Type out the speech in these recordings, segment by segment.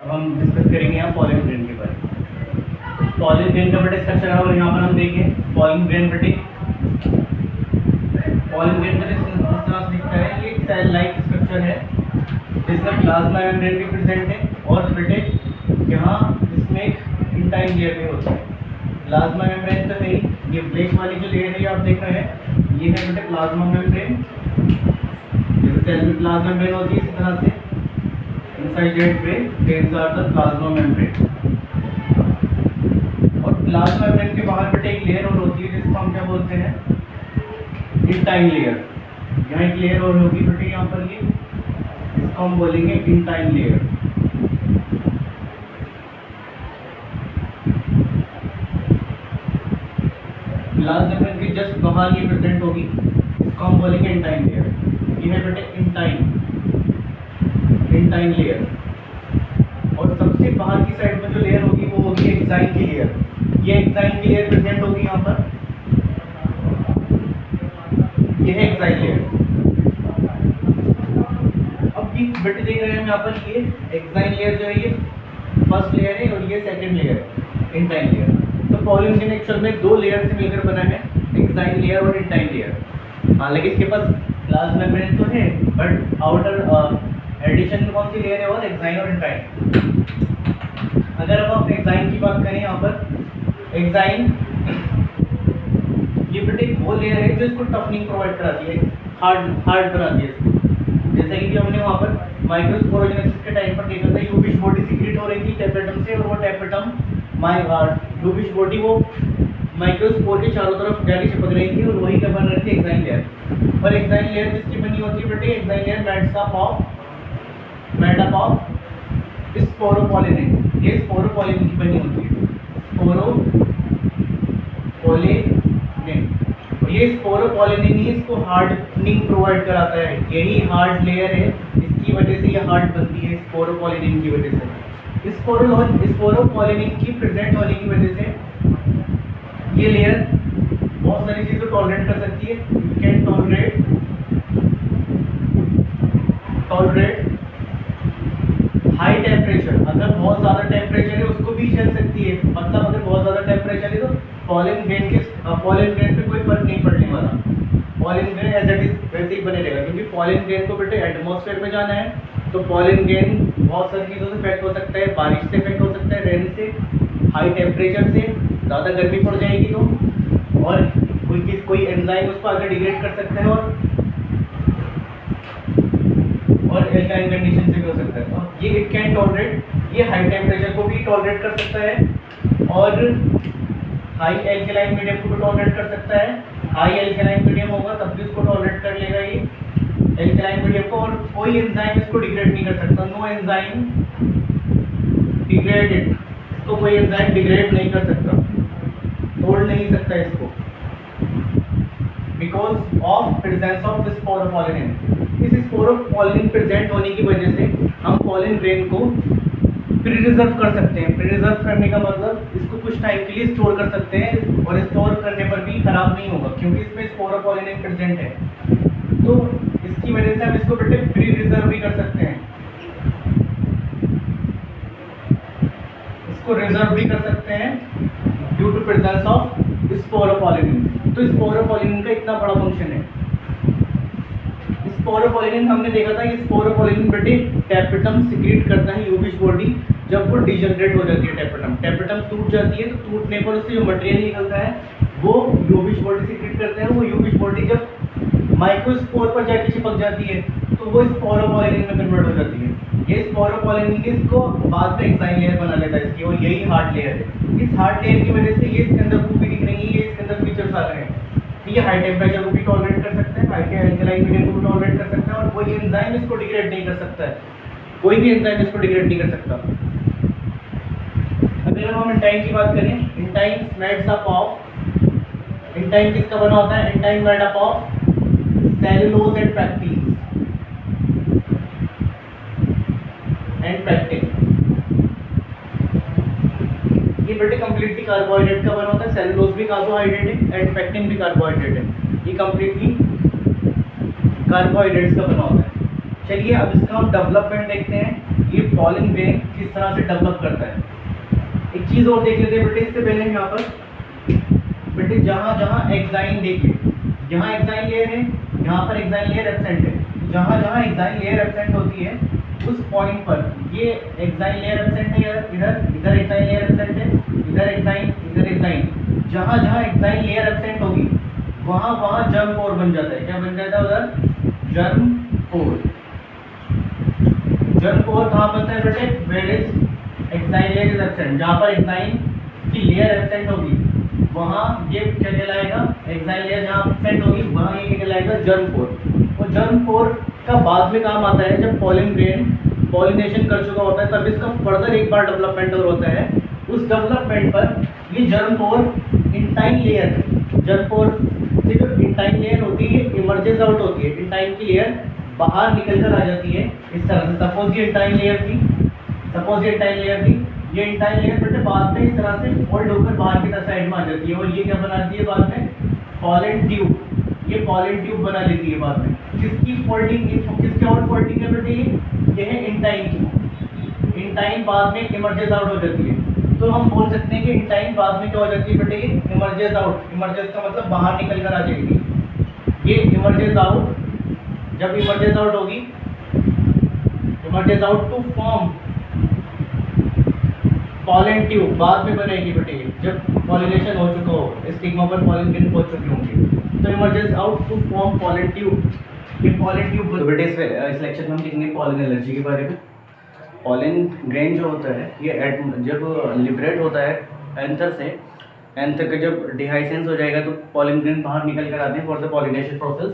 अब हम डिस्कस करेंगे यहाँ पॉलिन ग्रेन के बारे में। पॉलिन ग्रेन का बेटे स्ट्रक्चर है और यहाँ पर हम देखें पॉलिन ग्रेन बेटे पॉलिन ग्रेन बेटे इस तरह से दिखता है। ये सेल लाइक स्ट्रक्चर है जिसमें प्लाज्मा मेम्ब्रेन भी प्रेजेंट है और बेटे यहाँ इसमें एक इंटाइन लेयर भी होता है। प्लाज्मा मेम्ब्रेन तो है ही, ये ब्लैक वाली जो लेयर है आप देख रहे हैं ये है बेटे प्लाज्मा मेम्ब्रेन। जैसे सेल में प्लाज्मा मेम्ब्रेन होती है इसी तरह से inside that way there are the plasma membrane। और प्लाज्मा मेम्ब्रेन के बाहर बेटे एक लेयर और होती है जिसको हम क्या बोलते हैं, इंटाइन लेयर। यहाँ एक लेयर और होगी बेटे यहाँ पर, ये इसको हम बोलेंगे इंटाइन लेयर। प्लाज्मा मेम्ब्रेन के जस्ट बाहर ये प्रेजेंट होगी, इसको हम बोलेंगे इंटाइन लेयर। ये है बेटे इंटाइन लेयर। और सबसे बाहर की साइड में जो लेयर होगी वो होगी एक्साइन की लेयर। ये एक्साइन की लेयर प्रेजेंट होगी यहाँ पर, ये है एक्साइन लेयर। अब ये बेटे देख रहे हैं यहाँ पर, ये एक्साइन लेयर जो है ये फर्स्ट लेयर है और ये सेकंड लेयर है इंटाइन लेयर। तो पॉलिन ग्रेन एक्चुअल में दो लेयर से मिलकर बना है, एक्साइन लेयर और इंटाइन लेयर। हालांकि इसके पास प्लाज्मा मेम्ब्रेन तो है बट आउटर एडिशन में कौन सी लेयर है और एक्साइन और इंटाइन। अगर अब हम एक्साइन की बात करें यहाँ पर, एक्साइन ये बेटे वो लेयर है जो इसको टफनिंग प्रोवाइड कराती है, हार्ड बनाती है इसको। जैसे कि हमने वहाँ पर माइक्रोस्पोरोजेनेसिस के टाइम पर देखा था, यूबिश बॉडी सीक्रेट हो रही थी टेपेटम से और वो टेपेटम यूबिश बॉडी वो माइक्रोस्पोर के चारों तरफ जाके चिपक रही थी और वही क्या बन रही थी, एक्साइन लेयर। और एक्साइन लेयर जिसकी बनी होती है बेटे, exine layer made up of sporopollenin. ये स्पोरोपोलिनिन की बनी होती है, स्पोरोपोलिनिन। और ये स्पोरोपोलिनिन ही इसको हार्डनिंग प्रोवाइड कराता है। यही हार्ड लेयर है, इसकी वजह से ये हार्ड बनती है स्पोरोपोलिनिन की वजह से। स्पोरोपोलिनिन की प्रेजेंट होने की वजह से ये लेयर बहुत सारी चीज़ों को टॉलरेट कर सकती है। You can tolerate high temperature. अगर बहुत ज़्यादा टेम्परेचर है उसको भी झेल सकती है। मतलब अगर बहुत ज़्यादा टेम्परेचर है तो पॉलिन ग्रेन पे कोई फर्क नहीं पड़ने वाला। Pollen grain as it is वैसे ही बने रहेगा, क्योंकि पॉलिन ग्रेन को बेटे एटमॉस्फेयर में जाना है। तो पॉलिन ग्रेन बहुत सारी चीज़ों से इफेक्ट हो सकता है, बारिश से इफेक्ट हो सकता है, रेन से, हाई टेम्परेचर से, ज़्यादा गर्मी पड़ जाएगी तो, और कोई एंजाइम उसको आगे डिग्रेड कर सकता है और एल्काइन कंडीशन से भी हो सकता है। और ये इट कैन टॉलरेट, ये हाई टेम्परेचर को भी टॉलरेट कर सकता है और हाई एल्कलाइन मीडियम को भी टॉलरेट कर सकता है। हाई एल्कलाइन मीडियम होगा तब भी उसको टॉलरेट कर लेगा ये एल्कलाइन मीडियम को, और कोई एंजाइम इसको डिग्रेड नहीं कर सकता। नो एंजाइम डिग्रेड इट, इसको कोई एंजाइम डिग्रेड नहीं कर सकता, तोड़ नहीं सकता इसको, because of presence of sporopollenin. इस स्पोरोपोलिनिन प्रेजेंट होने की वजह से हम पॉलिन ग्रेन को प्रीरिजर्व कर सकते हैं। प्रीरिजर्व करने का मतलब इसको कुछ टाइम के लिए स्टोर कर सकते हैं और स्टोर करने पर भी खराब नहीं होगा, क्योंकि इसमें स्पोरोपोलिनिन प्रेजेंट है। तो इसकी वजह से हम इसको बेटे प्रीरिजर्व भी कर सकते हैं, इसको रिजर्व भी कर सकते हैं due to presence of sporopollenin. तो स्पोरोपोलिनिन का इतना बड़ा फंक्शन है। स्पोरोपोलिनिन हमने देखा था, ये स्पोरोपोलिनिन बेटे टेपेटम सीक्रेट करता है यूबिश बॉडी। जब वो डिजनरेट हो जाती है टेपेटम टूट जाती है, तो टूटने पर उससे जो मटेरियल निकलता है वो यूबिश बॉडी सीक्रेट करता है। वो यूबिश बॉडी जब माइक्रोस्पोर पर जाके चिपक जाती है तो वो स्पोरोपोलिनिन में कन्वर्ट हो जाती है। ये स्पोरोपोलिनिन इसको बाद में एक्साइन लेयर बना लेता है इसकी, और यही हार्ड लेयर है। इस हार्ड लेयर की वजह से ये इसके अंदर खूबी दिख रही है, ये इसके अंदर फीचर्स आ रहे हैं। ये हाई टेम्परेचर को भी टॉलरेट कर सकता है, हाई एल्कलाइन मीडियम को भी टॉलरेट कर सकता है, और कोई एंजाइम इसको डिग्रेड नहीं कर सकता है, कोई भी एंजाइम इसको डिग्रेड नहीं कर सकता। अगर हम इंटाइन की बात करें, intine made up of, intine किसका बना होता है, intine made up of cellulose and pectin. ये बेटे कंप्लीटली कार्बोहाइड्रेट का बना होता है। सेलुलोज भी कार्बोहाइड्रेट है एंड पैक्टिन भी कार्बोहाइड्रेट है। ये कंप्लीटली कार्बोहाइड्रेट्स का बना होता है। चलिए अब इसका हम डेवलपमेंट देखते हैं। ये पॉलन ग्रेन किस तरह से डेवलप करता है। एक चीज़ और देख लेते हैं बेटे इससे पहले हम यहाँ पर बेटे जहाँ जहाँ एक्साइन देखिए, यहाँ एक्साइन लेयर है, यहाँ पर एक्साइन लेयर एब्सेंट है। जहाँ जहाँ एक्साइन लेयर एब्सेंट होती है उस पॉइंट पर ये एक्साइन लेयर एब्सेंट है, इधर इधर एक्साइन लेयर एब्सेंट है, इधर एक्साइन, जहाँ जहाँ एक्साइन लेयर एब्सेंट होगी वहाँ वहाँ जर्म पोर बन जाता है। क्या बन जाता है उधर? जर्म पोर। जर्म पोर कहाँ बनता है बेटे? Where is exine layer is absent, जहाँ पर एक्साइन की लेयर एब्सेंट होगी वहाँ ये क्या कहलाएगा? एक्साइन लेयर जहाँ एब्सेंट होगी वहाँ ये क्या कहलाएगा? जर्म पोर। और जर्म पोर का बाद में काम आता है जब पॉलन ग्रेन पॉलिनेशन कर चुका होता है, तब इसका फर्दर एक बार डेवलपमेंट और होता है। उस डेवलपमेंट पर ये जर्म पोर इंटाइन लेयर, जर्म पोर से जो इंटाइन लेयर होती है इमर्जेस आउट होती है, इंटाइन की लेयर बाहर निकल कर आ जाती है इस तरह से। सपोज ये इंटाइन लेयर थी, ये इंटाइन लेयर बेटे बाद में इस तरह से फोल्ड होकर बाहर की साइड में आ जाती है और ये क्या बनाती है बाद में? Pollen tube. ये पॉलन ट्यूब बना लेती है बाद में। किसकी फोल्डिंग, किसके और फोल्डिंग है बेटे? ये है इंटाइन की। इंटाइन बाद में इमर्जेस आउट हो जाती है, तो हम बोल सकते हैं कि इंटाइन बाद में क्या हो जाती है बेटे? Emerges out. इमर्जेस का मतलब बाहर निकल कर आ जाएगी। ये इमर्जेस आउट, जब इमर्जेस आउट होगी, emerges out to form pollen tube बाद में बनेगी बेटे जब पॉलिनेशन हो चुका हो, स्टिग्मा पर पॉलन ग्रेन पहुंच चुके होंगे। तो emerges out to form pollen tube. ये पॉलन ट्यूब। तो बेटे इस लेक्चर में हम लिखेंगे पॉलन एलर्जी के बारे में। पॉलन ग्रेन जो होता है ये जब लिबरेट होता है एंथर से, एंथर का जब डिहाइसेंस हो जाएगा तो पॉलन ग्रेन बाहर निकल कर आते हैं फॉर द पॉलिनेशन प्रोसेस।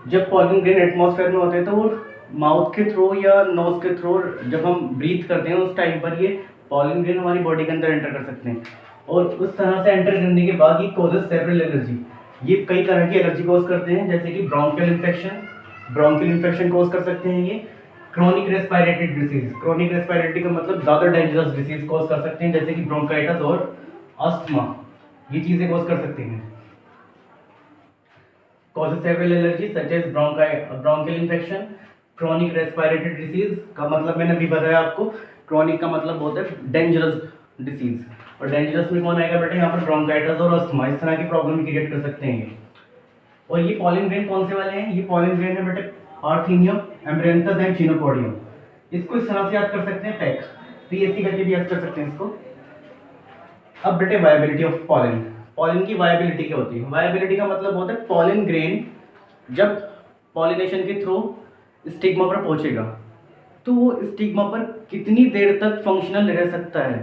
जब पॉलन ग्रेन एटमॉस्फेयर में होते हैं तो वो माउथ के थ्रू या नोज के थ्रू जब हम ब्रीथ करते हैं उस टाइम पर ये पॉलन ग्रेन हमारी बॉडी के अंदर एंटर कर सकते हैं। और उस तरह से एंटर करने के बाद ये कॉजेज सेवरल एलर्जी। ये कई तरह की एलर्जी कॉज करते हैं, जैसे कि ब्रोंकियल इन्फेक्शन कॉज कर सकते हैं। ये chronic respiratory disease, chronic respiratory का मतलब ज़्यादा डेंजरस डिसीज कॉज कर सकते हैं, जैसे कि ब्रोंकाइटिस और अस्थमा, ये चीज़ें कॉज कर सकते हैं। Causes several allergy such as bronchial infection, chronic respiratory disease का मतलब मैंने अभी बताया आपको। क्रोनिक का मतलब होता है डेंजरस डिसीज, और डेंजरस में कौन आएगा बेटे? यहाँ पर ब्रोंकाइटिस और अस्थमा, इस तरह की प्रॉब्लम क्रिएट कर सकते हैं ये। और ये पॉलन ग्रेन कौन से वाले हैं? ये पॉलन ग्रेन है बेटे पार्थिनियम, एमरेंथस एंड चिनोपोडियम। इसको इस तरह से याद कर सकते हैं, पैक पीएससी करके भी याद कर सकते हैं इसको। अब बेटे वायबिलिटी ऑफ पॉलन, पॉलन की वायबिलिटी क्या होती है? वायबिलिटी का मतलब होता है पॉलन ग्रेन जब पॉलिनेशन के थ्रू स्टिग्मा पर पहुंचेगा तो वो स्टिग्मा पर कितनी देर तक फंक्शनल रह सकता है,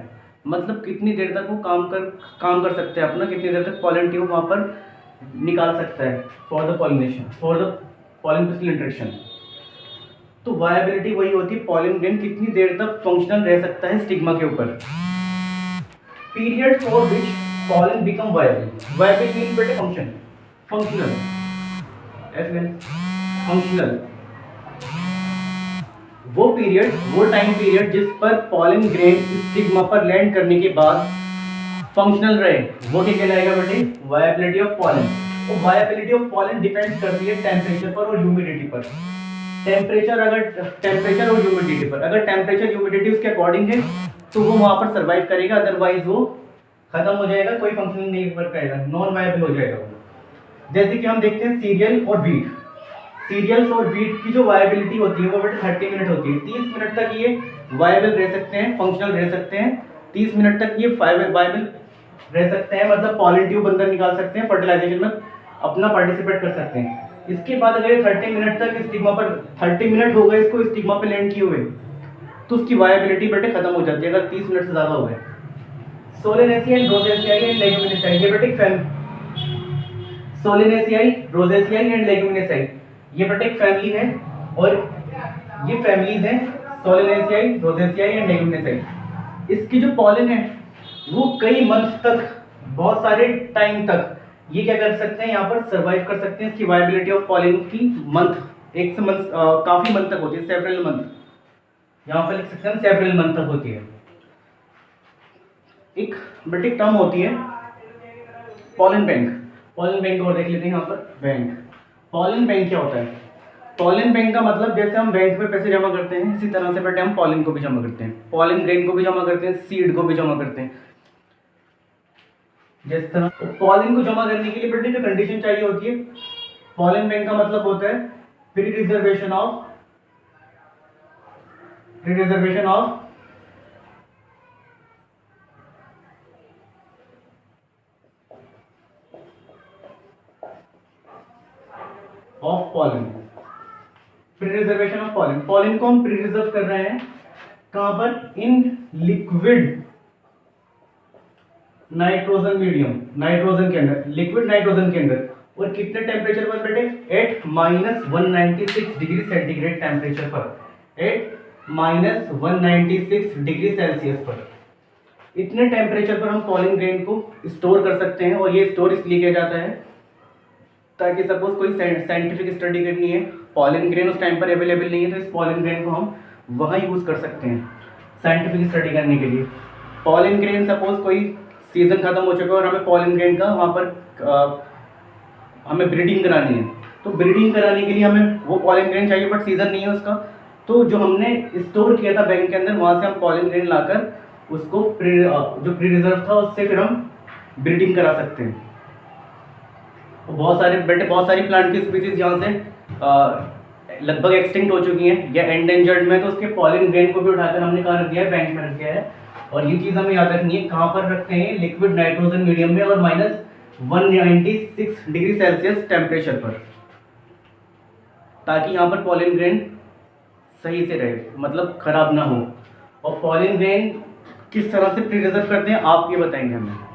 मतलब कितनी देर तक वो काम कर सकते हैं अपना, कितनी देर तक पॉलन ट्यूब वहाँ पर निकाल सकता है for the pollination, for the pollen pistol interaction. तो वायबिलिटी वही होती है पॉलन ग्रेन कितनी देर तक फंक्शनल रह सकता है स्टिग्मा के ऊपर। Period for which pollen become viable. Viable mean बेटे फंक्शनल, फंक्शनल वो पीरियड, वो टाइम पीरियड जिस पर पॉलन ग्रेन स्टिग्मा पर लैंड करने के बाद फंक्शनल रहे, वो क्या कहलाएगा बेटे? Viability of pollen. और वायबिलिटी ऑफ पॉलन डिपेंड करती है टेम्परेचर पर और ह्यूमिडिटी पर। टेम्परेचर और ह्यूमिडिटी पर, अगर टेम्परेचर ह्यूमिडिटी उसके अकॉर्डिंग है तो वो वहाँ पर सर्वाइव करेगा, अदरवाइज वो खत्म हो जाएगा, कोई फंक्शन नहीं कर पाएगा, नॉन वायबल हो जाएगा वो। जैसे कि हम देखते हैं सीरियल और वीट, सीरियल्स और वीट की जो वायबिलिटी होती है वो बेटे 30 मिनट होती है। 30 मिनट तक ये वायबल रह सकते हैं, फंक्शनल रह सकते हैं। 30 मिनट तक ये वायबल रह सकते हैं, मतलब पॉलन ट्यूब अंदर निकाल सकते हैं, फर्टिलाइजेशन में अपना पार्टिसिपेट कर सकते हैं। इसके बाद अगर 30 मिनट तक स्टिग्मा पर 30 मिनट हो गए इसको स्टिग्मा पे लैंड किए हुए तो उसकी वायबिलिटी बेटे खत्म हो जाती है अगर 30 मिनट से ज़्यादा हो गए। सोलेनेसियाई, रोजेसियाई एंड लेग्यूमिनेसियाई, ये बेटे सोलेनेसियाई, रोजेसियाई एंड लेग्यूमिनेसियाई, ये बेटे एक फैमिली है और ये फैमिलीज हैं सोलेनेसियाई, रोजेसियाई एंड लेग्यूमिनेसियाई। इसकी जो पॉलन है वो कई मंथ तक, बहुत सारे टाइम तक ये क्या कर सकते हैं, यहाँ पर सर्वाइव कर सकते हैं। इसकी वायबिलिटी ऑफ पॉलन की मंथ, एक से मंथ काफ़ी मंथ तक होती है, सेवरल मंथ, यहाँ पर लिख सकते हैं सेवरल मंथ तक होती है। एक बेटे टर्म होती है पॉलन बैंक, पॉलन बैंक और देख लेते हैं यहाँ पर बैंक। पॉलन बैंक क्या होता है? पॉलन बैंक का मतलब जैसे हम बैंक में पैसे जमा करते हैं, इसी तरह से बेटे हम पॉलन को भी जमा करते हैं, पॉलन ग्रेन को भी जमा करते हैं, सीड को भी जमा करते हैं। जिस तरह पॉलन को जमा करने के लिए बेटे जो कंडीशन चाहिए होती है, पॉलन बैंक का मतलब होता है pre reservation of pollen, pre reservation of pollen. Pollen को हम प्री रिजर्व कर रहे हैं कहां पर? In liquid nitrogen medium, nitrogen के अंदर, लिक्विड नाइट्रोजन के अंदर। और कितने टेम्परेचर पर बेटे? एट -196 डिग्री सेंटीग्रेड टेम्परेचर पर, एट -196 डिग्री सेल्सियस पर। इतने टेम्परेचर पर हम पॉलन ग्रेन को स्टोर कर सकते हैं। और ये स्टोर इसलिए किया जाता है ताकि सपोज कोई साइंटिफिक स्टडी करनी है, पॉलन ग्रेन उस टाइम पर अवेलेबल नहीं है, तो इस पॉलन ग्रेन को हम वहाँ यूज़ कर सकते हैं साइंटिफिक स्टडी करने के लिए। पॉलन ग्रेन सपोज कोई सीजन खत्म हो चुका है और हमें पॉलन ग्रेन का वहाँ पर हमें ब्रीडिंग करानी है, तो ब्रीडिंग कराने के लिए हमें वो पॉलन ग्रेन चाहिए, बट सीजन नहीं है उसका। तो जो हमने स्टोर किया था बैंक के अंदर, वहाँ से हम पॉलन ग्रेन लाकर उसको जो प्री रिजर्व था उससे फिर हम ब्रीडिंग करा सकते हैं। तो बहुत सारी प्लांट की स्पीसीज यहाँ से लगभग एक्सटिंक्ट हो चुकी हैं या एंडेंजर्ड में, तो उसके पॉलन ग्रेन को भी उठाकर हमने कहाँ रख दिया है? बैंक में रख दिया है। और ये चीज़ हमें याद रखनी है, कहाँ पर रखते हैं? लिक्विड नाइट्रोजन मीडियम में और -196 डिग्री सेल्सियस टेम्परेचर पर, ताकि यहाँ पर पॉलन ग्रेन सही से रहे, मतलब खराब ना हो। और पॉलन ग्रेन किस तरह से प्री रिजर्व करते हैं आप ये बताएंगे हमें।